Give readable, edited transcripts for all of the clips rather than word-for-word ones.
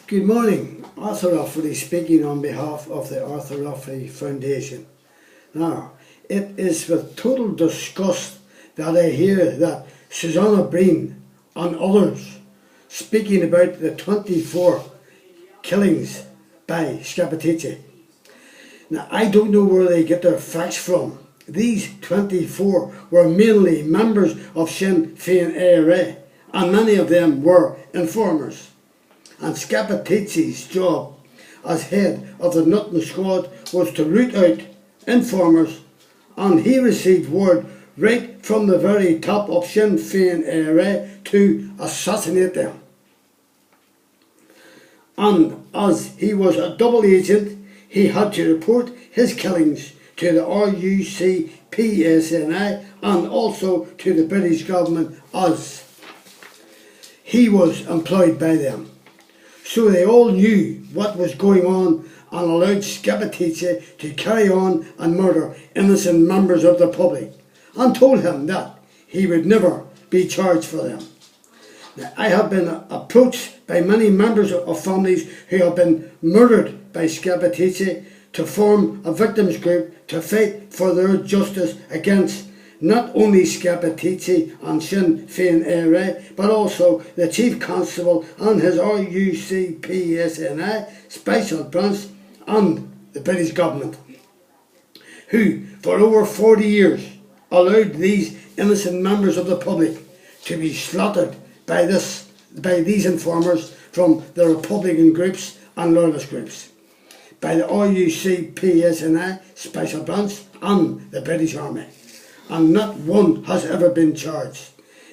Good morning, Arthur Offaly speaking on behalf of the Arthur Offaly Foundation. Now, it is with total disgust that I hear that Susanna Breen and others speaking about the 24 killings by Scappaticci. Now, I don't know where they get their facts from. These 24 were mainly members of Sinn Féin ARA, and many of them were informers. And Scappaticci's job as head of the Nutting Squad was to root out informers, and he received word right from the very top of Sinn Féin ARA to assassinate them. And as he was a double agent, he had to report his killings to the RUC PSNI and also to the British government as he was employed by them. So they all knew what was going on and allowed Scappaticci to carry on and murder innocent members of the public, and told him that he would never be charged for them. Now, I have been approached by many members of families who have been murdered by Scappaticci to form a victims group to fight for their justice against not only Scappaticci and Sinn Féin ARA, but also the Chief Constable and his RUC PSNI special branch and the British government, who for over 40 years allowed these innocent members of the public to be slaughtered by these informers from the Republican groups and loyalist groups, by the RUC PSNI special branch and the British Army. And not one has ever been charged.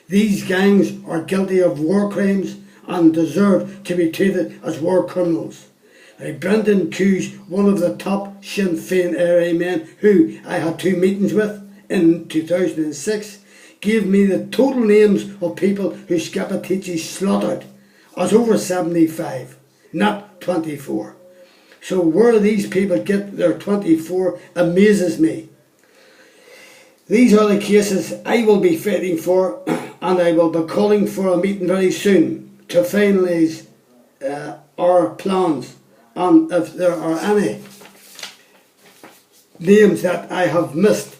These gangs are guilty of war crimes and deserve to be treated as war criminals. Now, Brendan Hughes, one of the top Sinn Féin ARA men who I had 2 meetings with in 2006, gave me the total names of people who Scappaticci slaughtered as over 75, not 24. So where these people get their 24 amazes me. These are the cases I will be fighting for, and I will be calling for a meeting very soon to finalise our plans. And if there are any names that I have missed,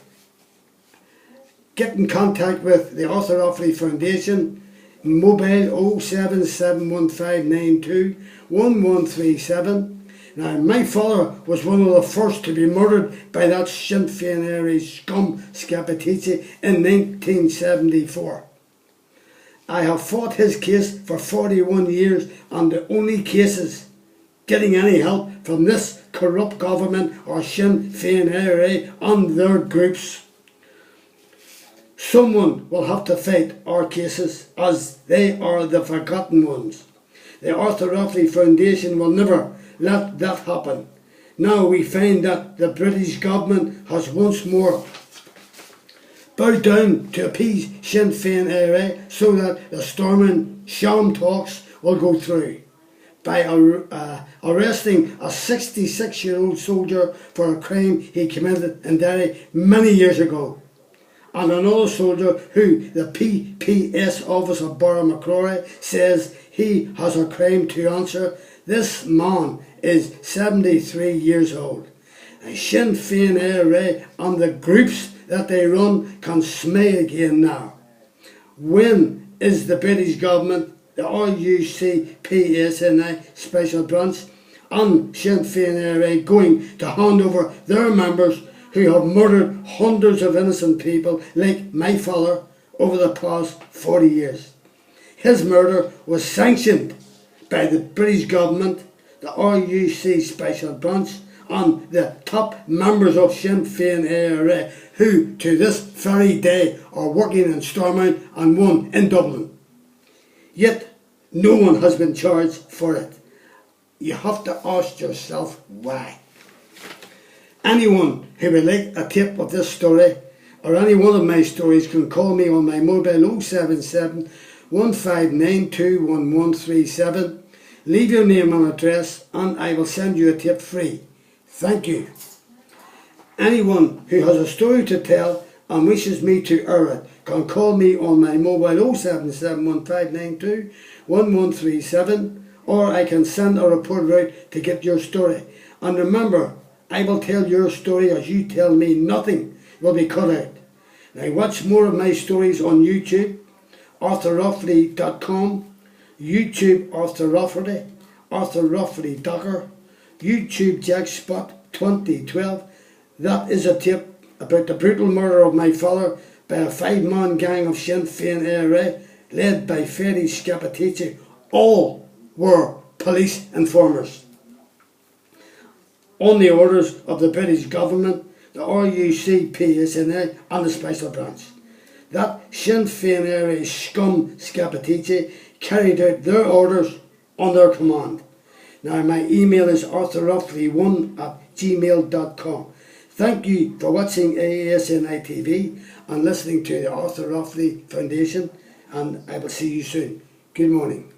get in contact with the Arthur Offaly Foundation, mobile 07715921137. Now, my father was one of the first to be murdered by that Sinn Féin ARA scum Scappaticci in 1974. I have fought his case for 41 years, and the only cases getting any help from this corrupt government are Sinn Féin ARA and their groups. Someone will have to fight our cases, as they are the forgotten ones. The Arthur Offaly Foundation will never let that happen. Now we find that the British government has once more bowed down to appease Sinn Féin ARA so that the storming sham talks will go through, by arresting a 66-year-old soldier for a crime he committed in Derry many years ago, and another soldier who the PPS officer Barra McCrory says he has a crime to answer. This man is 73 years old. Sinn Féin ARA and the groups that they run can smile again now. When is the British government, the RUC PSNI special branch and Sinn Féin ARA going to hand over their members who have murdered hundreds of innocent people like my father over the past 40 years? His murder was sanctioned by the British government, the RUC special branch and the top members of Sinn Féin ARA, who to this very day are working in Stormont and one in Dublin. Yet no one has been charged for it. You have to ask yourself why. Anyone who would like a tape of this story or any one of my stories can call me on my mobile 077 15921137. Leave your name and address and I will send you a tape free. Thank you. Anyone who has a story to tell and wishes me to air it can call me on my mobile 077 15921137 or I can send a reporter out to get your story. And remember, I will tell your story as you tell me. Nothing will be cut out. Now watch more of my stories on YouTube, ArthurRafferty.com, YouTube Arthur Rafferty, Arthur Rafferty Docker, YouTube Jackspot 2012. That is a tape about the brutal murder of my father by a 5-man gang of Sinn Féin IRA led by Ferdy Scappaticci. All were police informers on the orders of the British government, the RUC, PSNI and the Special Branch. That Sinn Féin IRA scum Scappaticci carried out their orders on their command. Now my email is arthurrafferty1@gmail.com. Thank you for watching AASNI TV and listening to the Arthur Rafferty Foundation, and I will see you soon. Good morning.